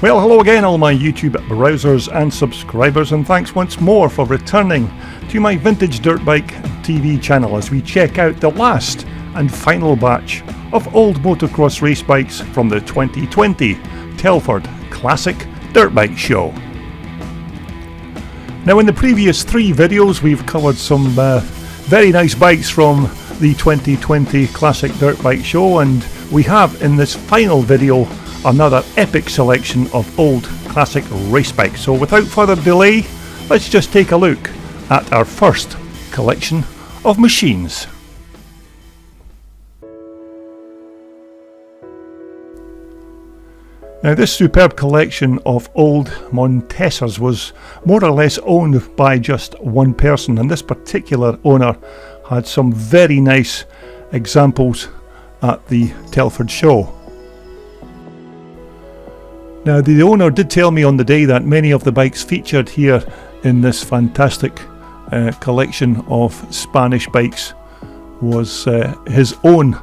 Well, hello again all my YouTube browsers and subscribers, and thanks once more for returning to my Vintage Dirt Bike TV channel as we check out the last and final batch of old motocross race bikes from the 2020 Telford Classic Dirt Bike Show. Now, in the previous three videos we've covered some very nice bikes from the 2020 Classic Dirt Bike Show, and we have in this final video another epic selection of old classic race bikes. So without further delay, let's just take a look at our first collection of machines. Now, this superb collection of old Montesas was more or less owned by just one person, and this particular owner had some very nice examples at the Telford show. Now, the owner did tell me on the day that many of the bikes featured here in this fantastic collection of Spanish bikes was his own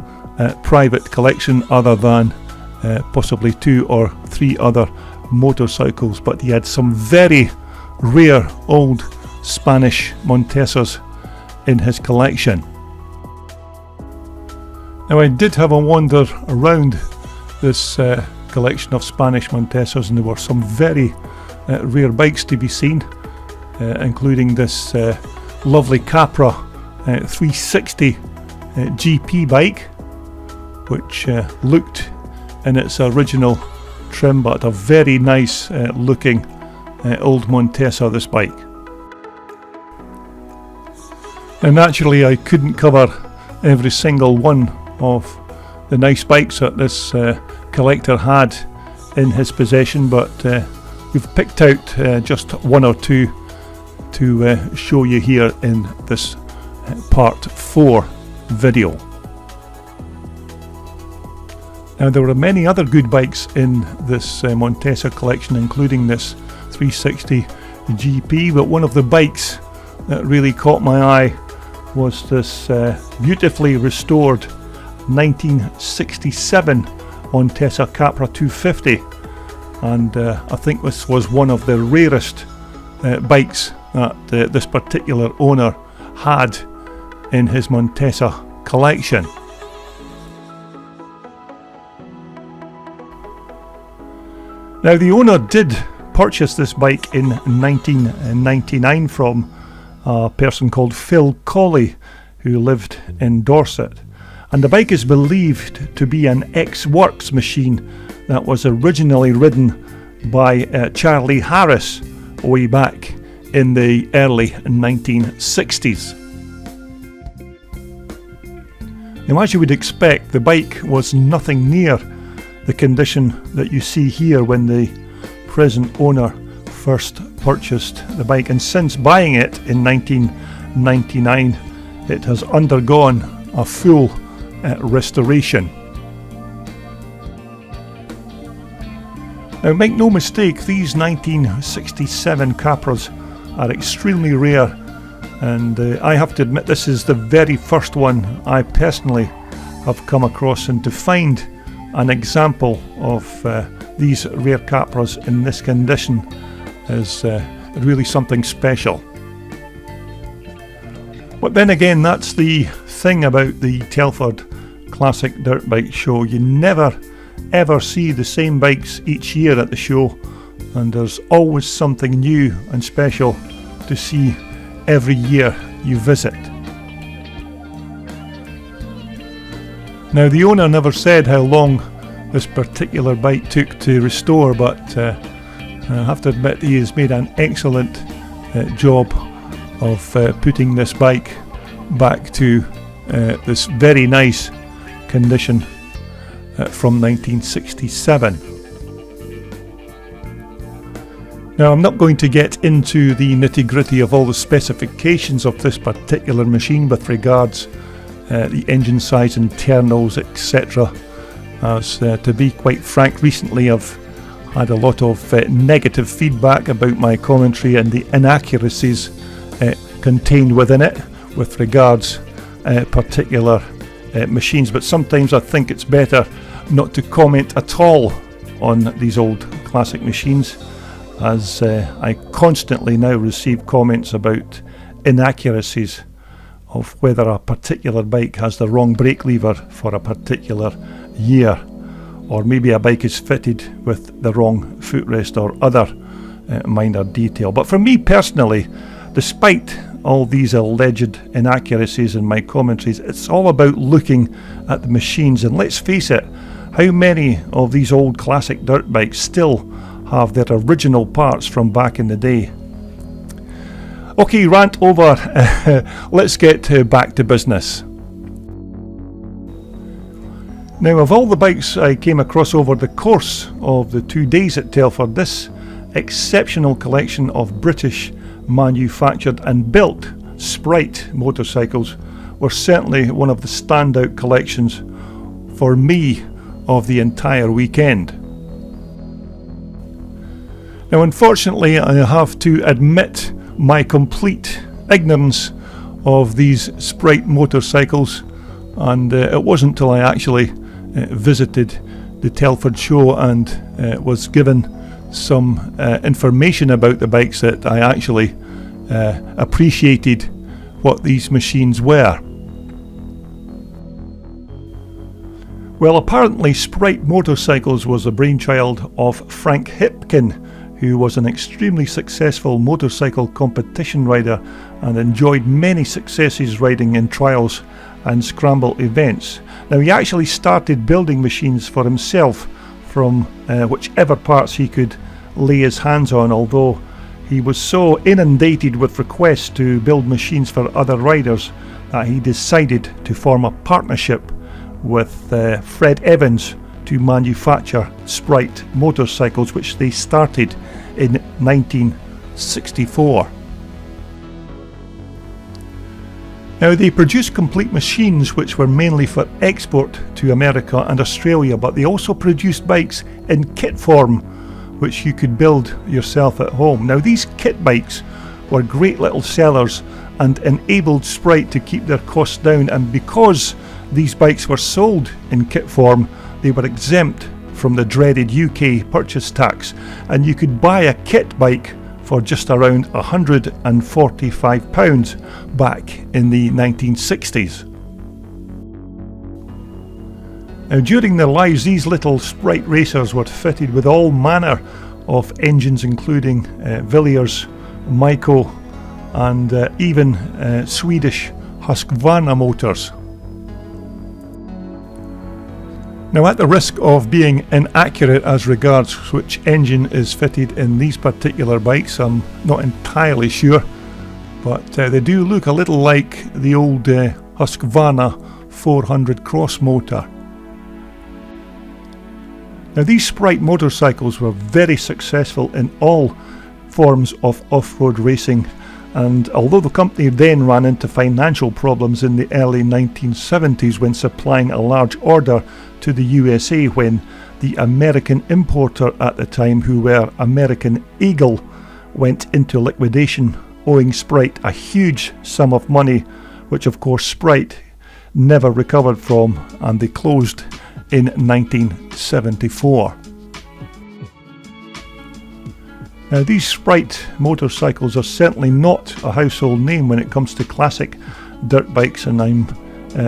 private collection, other than possibly 2 or 3 other motorcycles, but he had some very rare old Spanish Montesas in his collection. Now, I did have a wander around this collection of Spanish Montesas, and there were some very rare bikes to be seen, including this lovely Capra 360 GP bike, which looked in its original trim, but a very nice looking old Montesa, this bike. And naturally I couldn't cover every single one of the nice bikes that this collector had in his possession, but we've picked out just 1 or 2 to show you here in this part 4 video. Now, there were many other good bikes in this Montesa collection, including this 360 GP, but one of the bikes that really caught my eye was this beautifully restored 1967 Montesa Capra 250, and I think this was one of the rarest bikes that this particular owner had in his Montesa collection. Now, the owner did purchase this bike in 1999 from a person called Phil Colley, who lived in Dorset, and the bike is believed to be an ex-works machine that was originally ridden by Charlie Harris way back in the early 1960s. Now, as you would expect, the bike was nothing near the condition that you see here when the present owner first purchased the bike, and since buying it in 1999 it has undergone a full restoration. Now, make no mistake, these 1967 Capras are extremely rare, and I have to admit this is the very first one I personally have come across, and to find an example of these rare Capras in this condition is really something special. But then again, that's the thing about the Telford Classic Dirt Bike Show. You never ever see the same bikes each year at the show, and there's always something new and special to see every year you visit. Now, the owner never said how long this particular bike took to restore, but I have to admit he has made an excellent job of putting this bike back to this very nice condition from 1967. Now, I'm not going to get into the nitty-gritty of all the specifications of this particular machine with regards the engine size, internals, etc. As to be quite frank, recently I've had a lot of negative feedback about my commentary and the inaccuracies contained within it with regards particular machines, but sometimes I think it's better not to comment at all on these old classic machines, as I constantly now receive comments about inaccuracies of whether a particular bike has the wrong brake lever for a particular year, or maybe a bike is fitted with the wrong footrest or other minor detail. But for me personally, despite all these alleged inaccuracies in my commentaries, it's all about looking at the machines. And let's face it, how many of these old classic dirt bikes still have their original parts from back in the day? Okay, rant over. Let's get back to business. Now, of all the bikes I came across over the course of the 2 days at Telford, this exceptional collection of British manufactured and built Sprite motorcycles were certainly one of the standout collections for me of the entire weekend. Now, unfortunately, I have to admit my complete ignorance of these Sprite motorcycles, and it wasn't until I actually visited the Telford show and was given some information about the bikes that I actually appreciated what these machines were. Well, apparently Sprite Motorcycles was the brainchild of Frank Hipkin, who was an extremely successful motorcycle competition rider and enjoyed many successes riding in trials and scramble events. Now, he actually started building machines for himself from whichever parts he could lay his hands on, although he was so inundated with requests to build machines for other riders that he decided to form a partnership with Fred Evans to manufacture Sprite motorcycles, which they started in 1964. Now, they produced complete machines which were mainly for export to America and Australia, but they also produced bikes in kit form which you could build yourself at home. Now, these kit bikes were great little sellers and enabled Sprite to keep their costs down, and because these bikes were sold in kit form, they were exempt from the dreaded UK purchase tax, and you could buy a kit bike for just around £145 back in the 1960s. Now, during their lives, these little Sprite racers were fitted with all manner of engines, including Villiers, Maico, and even Swedish Husqvarna motors. Now, at the risk of being inaccurate as regards which engine is fitted in these particular bikes, I'm not entirely sure, but they do look a little like the old Husqvarna 400 cross motor. Now, these Sprite motorcycles were very successful in all forms of off-road racing, and although the company then ran into financial problems in the early 1970s when supplying a large order to the USA, when the American importer at the time, who were American Eagle, went into liquidation, owing Sprite a huge sum of money, which of course Sprite never recovered from, and they closed in 1974. Now, these Sprite motorcycles are certainly not a household name when it comes to classic dirt bikes, and I'm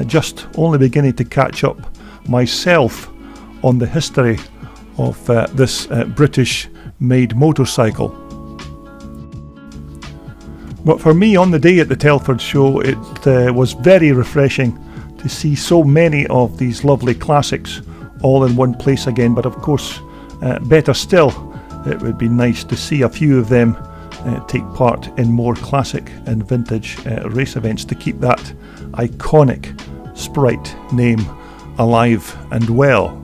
just only beginning to catch up myself on the history of this British made motorcycle. But for me, on the day at the Telford show, it was very refreshing to see so many of these lovely classics all in one place again. But of course, better still, it would be nice to see a few of them take part in more classic and vintage race events to keep that iconic Sprite name alive and well.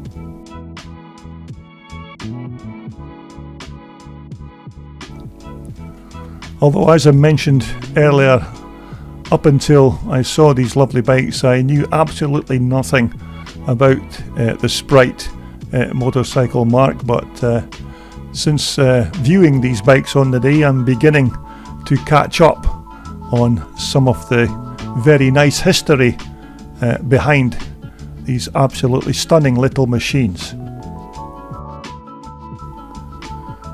Although, as I mentioned earlier, up until I saw these lovely bikes, I knew absolutely nothing about the Sprite motorcycle mark, but since viewing these bikes on the day, I'm beginning to catch up on some of the very nice history behind these absolutely stunning little machines.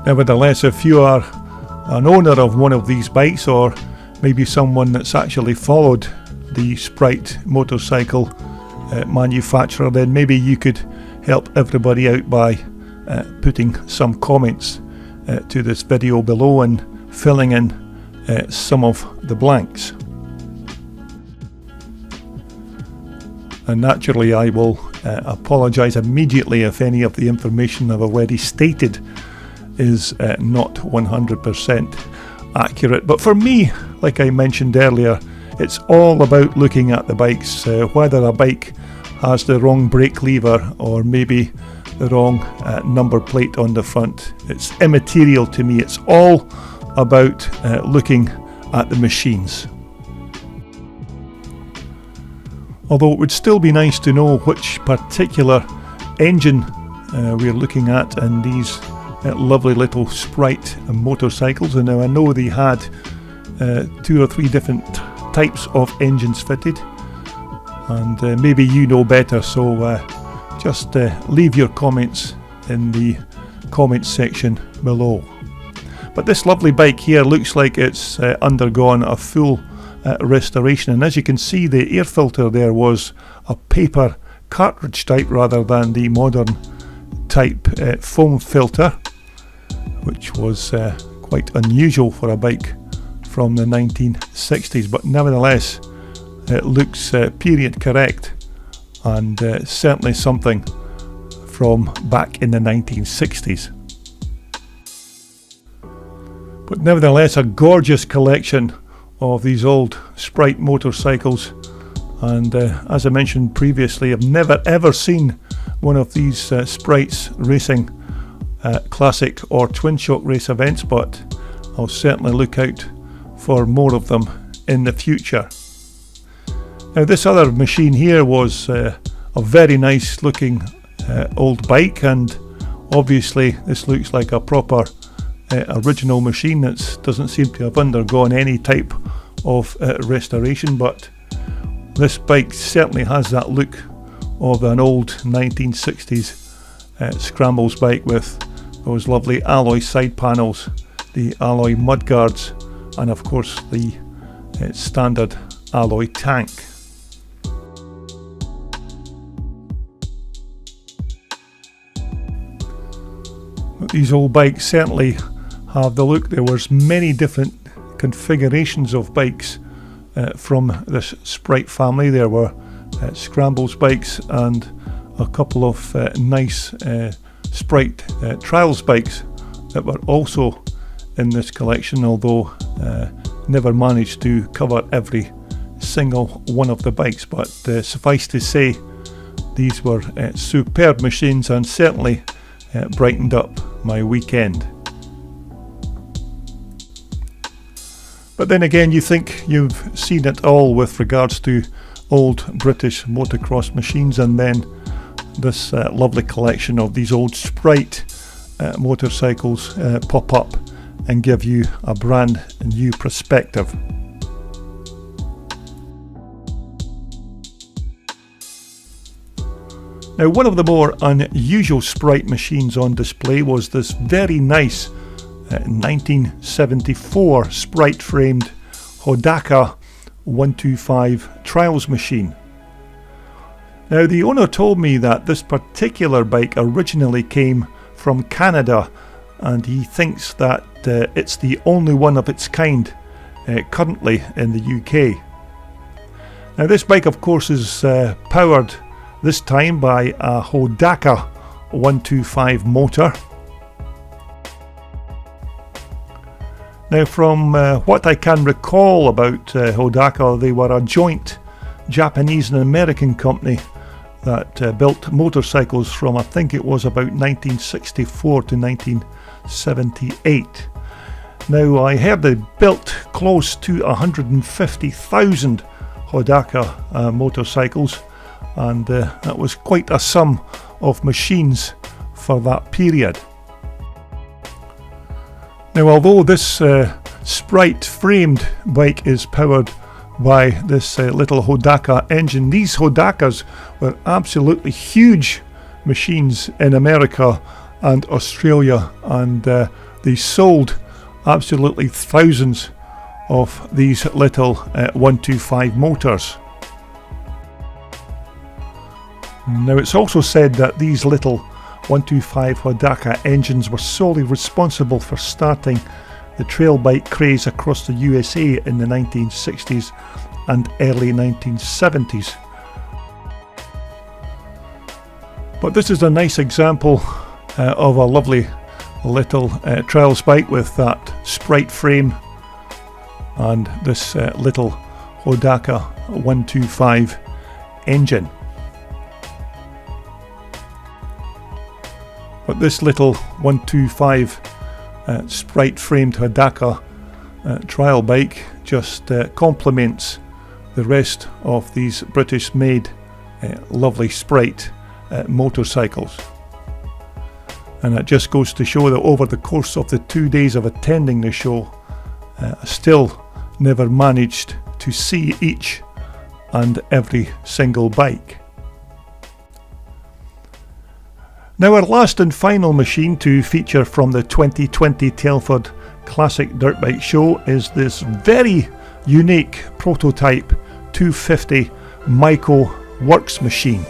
Nevertheless, if you are an owner of one of these bikes, or maybe someone that's actually followed the Sprite motorcycle manufacturer, then maybe you could help everybody out by putting some comments to this video below and filling in some of the blanks. And naturally I will apologise immediately if any of the information I've already stated is not 100% accurate. But for me, like I mentioned earlier, it's all about looking at the bikes, whether a bike has the wrong brake lever or maybe the wrong number plate on the front. It's immaterial to me. It's all about looking at the machines. Although it would still be nice to know which particular engine we're looking at in these lovely little Sprite motorcycles. And now I know they had 2 or 3 different types of engines fitted, and maybe you know better, so just leave your comments in the comments section below. But this lovely bike here looks like it's undergone a full restoration, and as you can see, the air filter there was a paper cartridge type rather than the modern type foam filter, which was quite unusual for a bike from the 1960s, but nevertheless it looks period correct, and certainly something from back in the 1960s. But nevertheless, a gorgeous collection of these old Sprite motorcycles, and as I mentioned previously, I've never ever seen one of these Sprites racing classic or twin shock race events, but I'll certainly look out for more of them in the future. Now this other machine here was a very nice looking old bike, and obviously this looks like a proper original machine that doesn't seem to have undergone any type of restoration, but this bike certainly has that look of an old 1960s scrambles bike with those lovely alloy side panels, the alloy mudguards, and of course the standard alloy tank. But these old bikes certainly have the look. There was many different configurations of bikes from this Sprite family. There were scrambles bikes and a couple of nice Sprite trials bikes that were also in this collection, although never managed to cover every single one of the bikes. But suffice to say, these were superb machines and certainly brightened up my weekend. But then again, you think you've seen it all with regards to old British motocross machines, and then this lovely collection of these old Sprite motorcycles pop up and give you a brand new perspective. Now, one of the more unusual Sprite machines on display was this very nice 1974 Sprite framed Hidaka 125 trials machine. Now, the owner told me that this particular bike originally came from Canada, and he thinks that it's the only one of its kind currently in the UK. Now, this bike of course is powered this time by a Hidaka 125 motor. Now, from what I can recall about Hidaka, they were a joint Japanese and American company that built motorcycles from, I think it was about 1964 to 1978. Now, I heard they built close to 150,000 Hidaka motorcycles, and that was quite a sum of machines for that period. Now, although this Sprite framed bike is powered by this little Hidaka engine, these Hidakas were absolutely huge machines in America and Australia, and they sold absolutely thousands of these little 125 motors. Now it's also said that these little 125 Hidaka engines were solely responsible for starting the trail bike craze across the USA in the 1960s and early 1970s. But this is a nice example of a lovely little trials bike with that Sprite frame and this little Hidaka 125 engine. But this little 125 Sprite framed Hidaka trial bike just complements the rest of these British made lovely Sprite motorcycles. And it just goes to show that over the course of the 2 days of attending the show, I still never managed to see each and every single bike. Now our last and final machine to feature from the 2020 Telford Classic Dirt Bike Show is this very unique prototype 250 Maico works machine.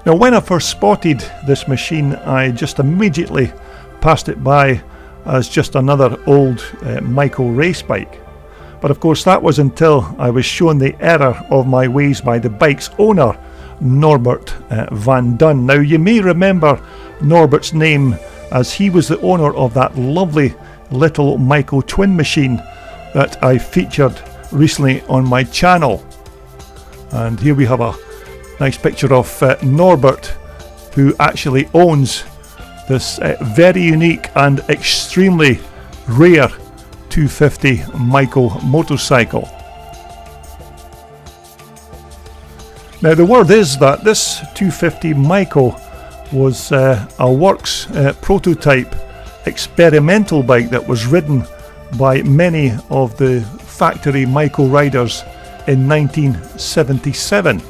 Now when I first spotted this machine, I just immediately passed it by as just another old Maico race bike. But of course that was until I was shown the error of my ways by the bike's owner, Norbert van Dunn. Now you may remember Norbert's name as he was the owner of that lovely little Maico twin machine that I featured recently on my channel. And here we have a nice picture of Norbert, who actually owns this very unique and extremely rare 250 Maico motorcycle. Now the word is that this 250 Maico was a works prototype experimental bike that was ridden by many of the factory Maico riders in 1977.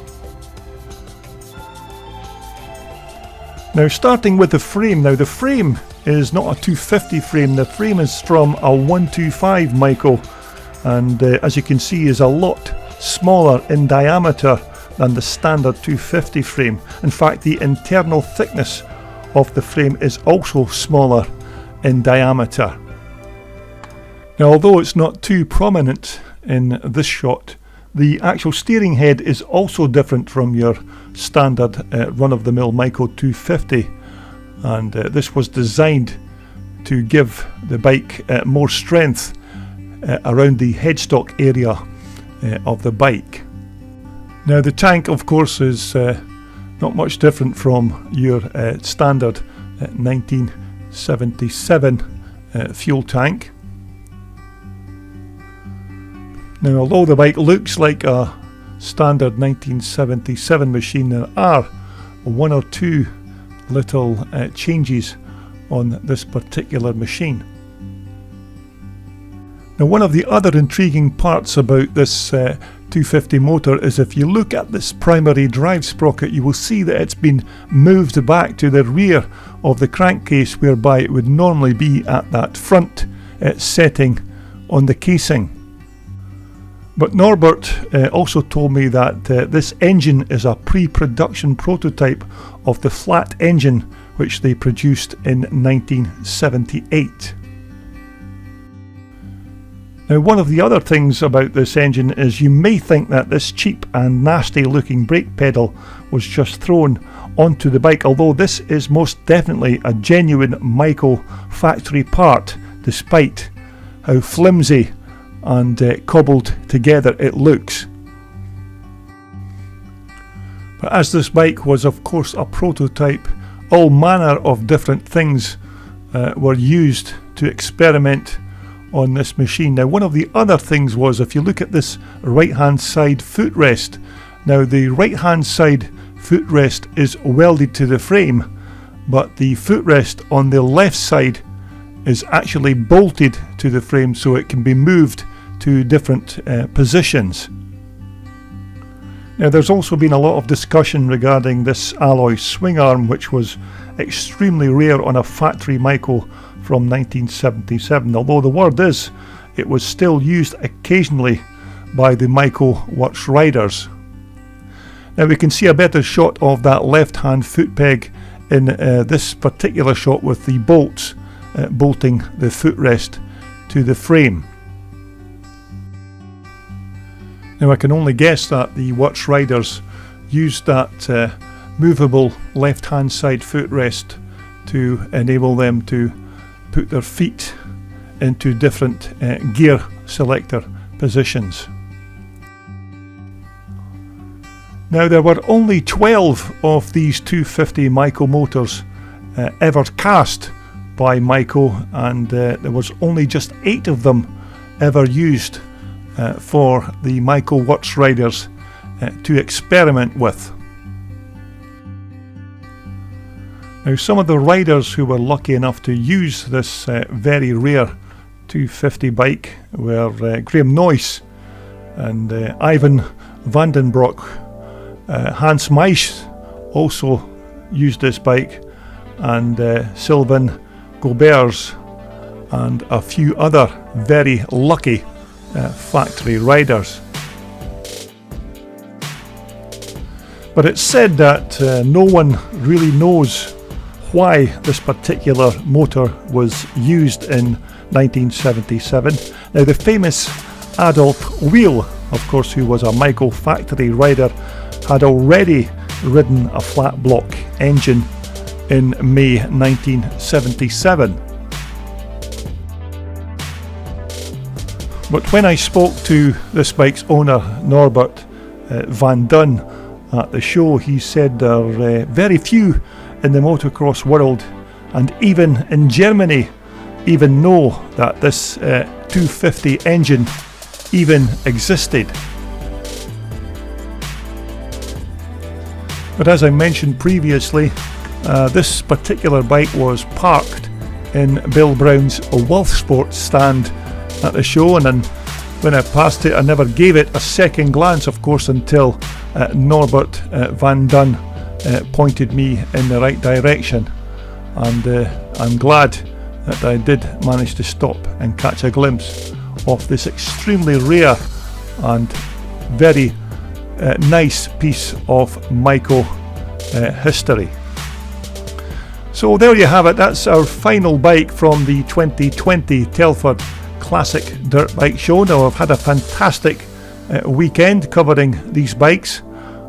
Now starting with the frame, now the frame is not a 250 frame, the frame is from a 125 Maico, and as you can see is a lot smaller in diameter than the standard 250 frame. In fact, the internal thickness of the frame is also smaller in diameter. Now although it's not too prominent in this shot, the actual steering head is also different from your standard run-of-the-mill Maico 250, and this was designed to give the bike more strength around the headstock area of the bike. Now the tank of course is not much different from your standard 1977 fuel tank. Now although the bike looks like a standard 1977 machine, there are one or two little changes on this particular machine. Now one of the other intriguing parts about this 250 motor is if you look at this primary drive sprocket, you will see that it's been moved back to the rear of the crankcase, whereby it would normally be at that front setting on the casing. But Norbert also told me that this engine is a pre-production prototype of the flat engine which they produced in 1978. Now one of the other things about this engine is you may think that this cheap and nasty looking brake pedal was just thrown onto the bike, although this is most definitely a genuine Maico factory part, despite how flimsy and cobbled together it looks. But as this bike was of course a prototype, all manner of different things were used to experiment on this machine. Now one of the other things was, if you look at this right hand side footrest, now the right hand side footrest is welded to the frame, but the footrest on the left side is actually bolted to the frame so it can be moved to different positions. Now there's also been a lot of discussion regarding this alloy swing arm, which was extremely rare on a factory Maico from 1977, although the word is it was still used occasionally by the Maico Works riders. Now we can see a better shot of that left hand foot peg in this particular shot with the bolts bolting the footrest to the frame. Now I can only guess that the Works riders used that movable left hand side footrest to enable them to put their feet into different gear selector positions. Now there were only 12 of these 250 Maico motors ever cast by Maico, and there was only just 8 of them ever used for the Maico Works riders to experiment with. Now some of the riders who were lucky enough to use this very rare 250 bike were Graham Noyce and Ivan Vandenbroek. Hans Meisch also used this bike, and Sylvain Gobers and a few other very lucky factory riders. But it's said that no one really knows why this particular motor was used in 1977. Now the famous Adolf Wheel, of course, who was a Maico factory rider, had already ridden a flat block engine in May 1977. But when I spoke to this bike's owner, Norbert van Dun, at the show, he said there are very few in the motocross world, and even in Germany, even know that this 250 engine even existed. But as I mentioned previously, this particular bike was parked in Bill Brown's Wolfsport stand at the show, and then when I passed it I never gave it a second glance, of course, until Norbert van Dun pointed me in the right direction, and I'm glad that I did manage to stop and catch a glimpse of this extremely rare and very nice piece of Maico history. So there you have it, that's our final bike from the 2020 Telford Classic Dirt Bike Show. Now I've had a fantastic weekend covering these bikes,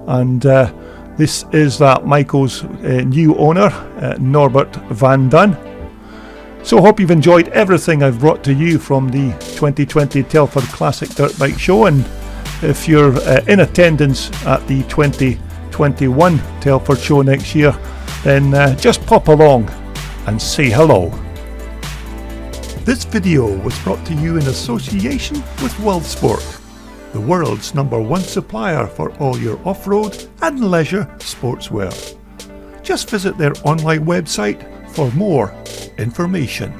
and this is that Maico's new owner, Norbert van Dun. So I hope you've enjoyed everything I've brought to you from the 2020 Telford Classic Dirt Bike Show, and if you're in attendance at the 2021 Telford Show next year, then just pop along and say hello. This video was brought to you in association with Worldsport, the world's #1 supplier for all your off-road and leisure sportswear. Just visit their online website for more information.